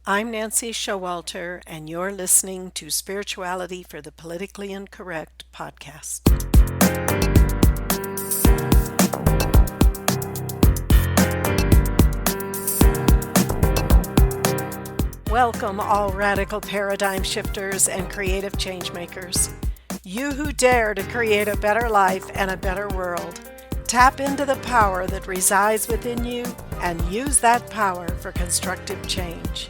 I'm Nancy Showalter, and you're listening to Spirituality for the Politically Incorrect podcast. Welcome, all radical paradigm shifters and creative change makers. You who dare to create a better life and a better world. Tap into the power that resides within you and use that power for constructive change.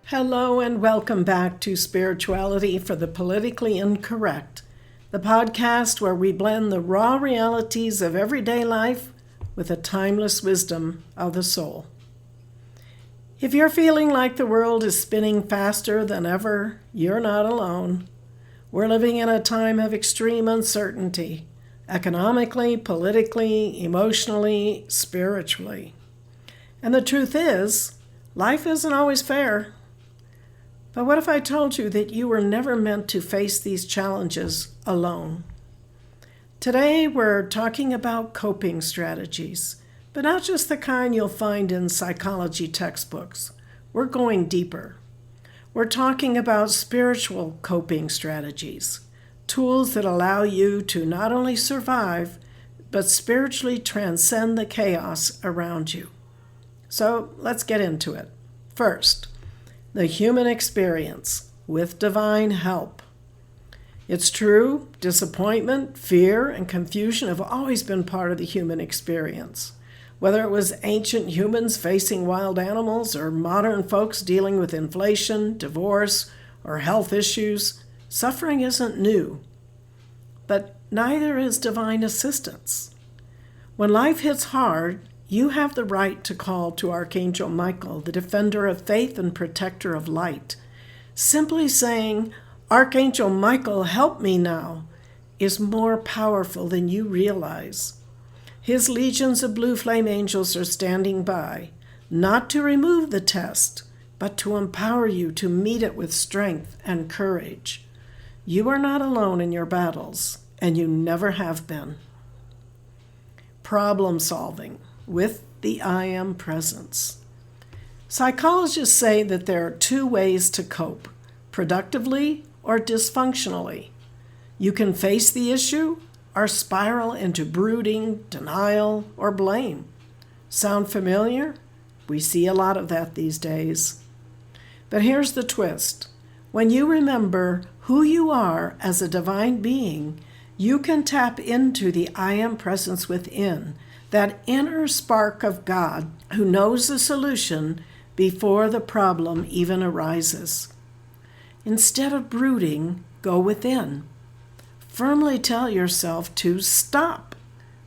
Hello and welcome back to Spirituality for the Politically Incorrect, the podcast where we blend the raw realities of everyday life with the timeless wisdom of the soul. If you're feeling like the world is spinning faster than ever, you're not alone. We're living in a time of extreme uncertainty, economically, politically, emotionally, spiritually. And the truth is, life isn't always fair. But what if I told you that you were never meant to face these challenges alone? Today we're talking about coping strategies, but not just the kind you'll find in psychology textbooks. We're going deeper. We're talking about spiritual coping strategies, tools that allow you to not only survive, but spiritually transcend the chaos around you. So let's get into it. First, the human experience with divine help. It's true, disappointment, fear, and confusion have always been part of the human experience. Whether it was ancient humans facing wild animals or modern folks dealing with inflation, divorce, or health issues, suffering isn't new. But neither is divine assistance. When life hits hard, you have the right to call to Archangel Michael, the defender of faith and protector of light. Simply saying, "Archangel Michael, help me now," is more powerful than you realize. His legions of blue flame angels are standing by, not to remove the test, but to empower you to meet it with strength and courage. You are not alone in your battles, and you never have been. Problem solving with the I Am presence. Psychologists say that there are two ways to cope, productively or dysfunctionally. You can face the issue or spiral into brooding, denial, or blame. Sound familiar? We see a lot of that these days. But here's the twist. When you remember who you are as a divine being, you can tap into the I Am presence within, that inner spark of God who knows the solution before the problem even arises. Instead of brooding, go within. Firmly tell yourself to stop,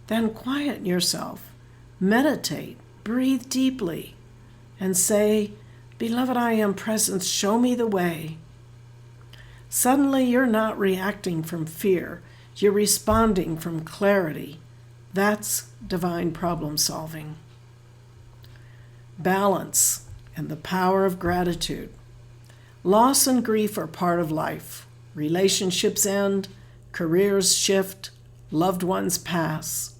then quiet yourself, meditate, breathe deeply, and say, "Beloved I Am presence, show me the way." Suddenly you're not reacting from fear, you're responding from clarity. That's divine problem solving. Balance and the power of gratitude. Loss and grief are part of life. Relationships end, careers shift, loved ones pass.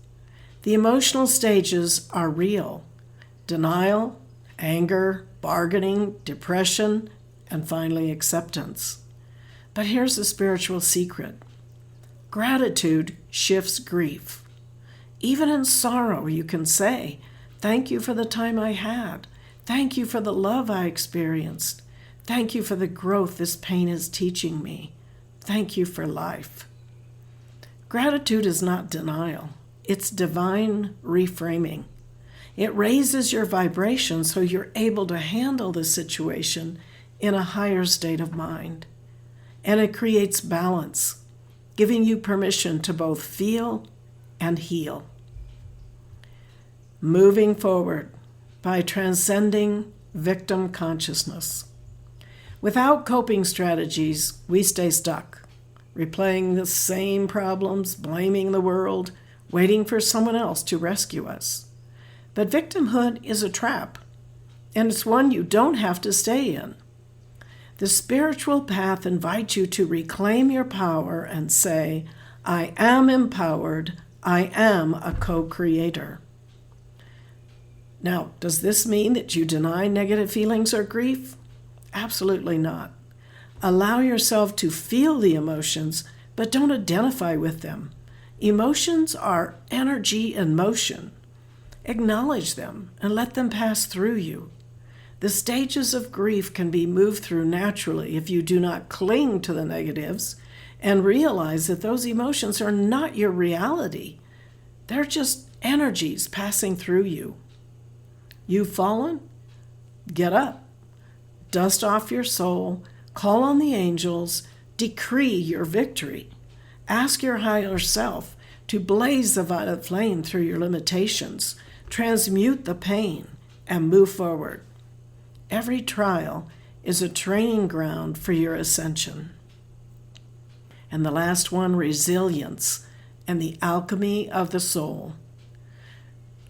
The emotional stages are real. Denial, anger, bargaining, depression, and finally acceptance. But here's the spiritual secret. Gratitude shifts grief. Even in sorrow, you can say, "Thank you for the time I had. Thank you for the love I experienced. Thank you for the growth this pain is teaching me. Thank you for life." Gratitude is not denial. It's divine reframing. It raises your vibration so you're able to handle the situation in a higher state of mind. And it creates balance, giving you permission to both feel and heal. Moving forward by transcending victim consciousness. Without coping strategies, we stay stuck, replaying the same problems, blaming the world, waiting for someone else to rescue us. But victimhood is a trap, and it's one you don't have to stay in. The spiritual path invites you to reclaim your power and say, "I am empowered, I am a co-creator. Now, does this mean that you deny negative feelings or grief? Absolutely not. Allow yourself to feel the emotions, but don't identify with them. Emotions are energy in motion. Acknowledge them and let them pass through you. The stages of grief can be moved through naturally if you do not cling to the negatives and realize that those emotions are not your reality. They're just energies passing through you. You've fallen? Get up. Dust off your soul. Call on the angels. Decree your victory. Ask your higher self to blaze the violet flame through your limitations, transmute the pain, and move forward. Every trial is a training ground for your ascension. And the last one, resilience and the alchemy of the soul.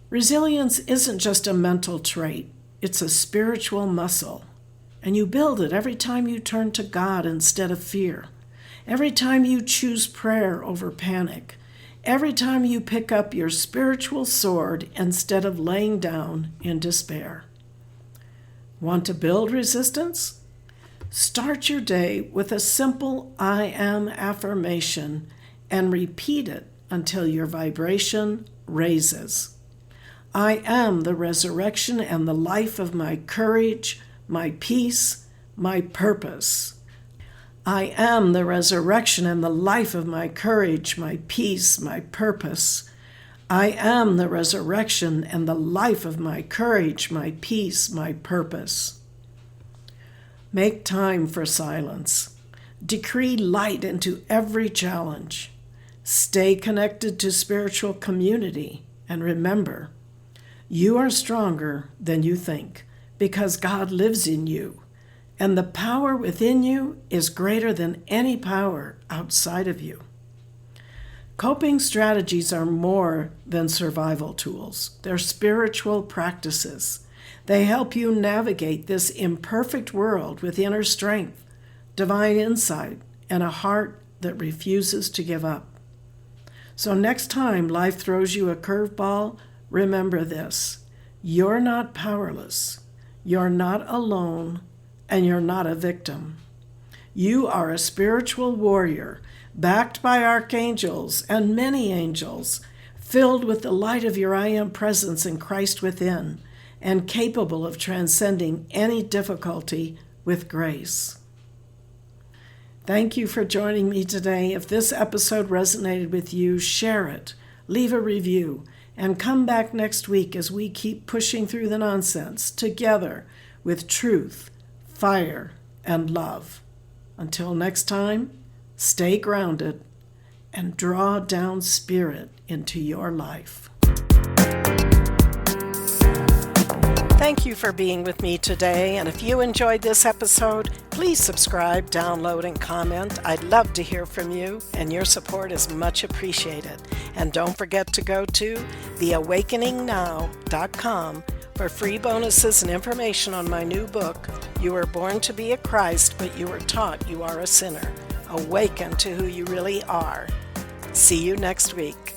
Resilience isn't just a mental trait, it's a spiritual muscle. And you build it every time you turn to God instead of fear. Every time you choose prayer over panic. Every time you pick up your spiritual sword instead of laying down in despair. Want to build resistance? Start your day with a simple I am affirmation and repeat it until your vibration raises. I am the resurrection and the life of my courage, my peace, my purpose. I am the resurrection and the life of my courage, my peace, my purpose. I am the resurrection and the life of my courage, my peace, my purpose. Make time for silence. Decree light into every challenge. Stay connected to spiritual community. And remember, you are stronger than you think because God lives in you. And the power within you is greater than any power outside of you. Coping strategies are more than survival tools. They're spiritual practices. They help you navigate this imperfect world with inner strength, divine insight, and a heart that refuses to give up. So next time life throws you a curveball, remember this. You're not powerless. You're not alone. And you're not a victim. You are a spiritual warrior, backed by archangels and many angels, filled with the light of your I Am presence in Christ within, and capable of transcending any difficulty with grace. Thank you for joining me today. If this episode resonated with you, share it, leave a review, and come back next week as we keep pushing through the nonsense together with truth, fire, and love. Until next time, stay grounded and draw down spirit into your life. Thank you for being with me today, and if you enjoyed this episode, please subscribe, download, and comment. I'd love to hear from you, and your support is much appreciated. And don't forget to go to theawakeningnow.com for free bonuses and information on my new book, You Were Born to Be a Christ, but You Were Taught You Are a Sinner. Awaken to who you really are. See you next week.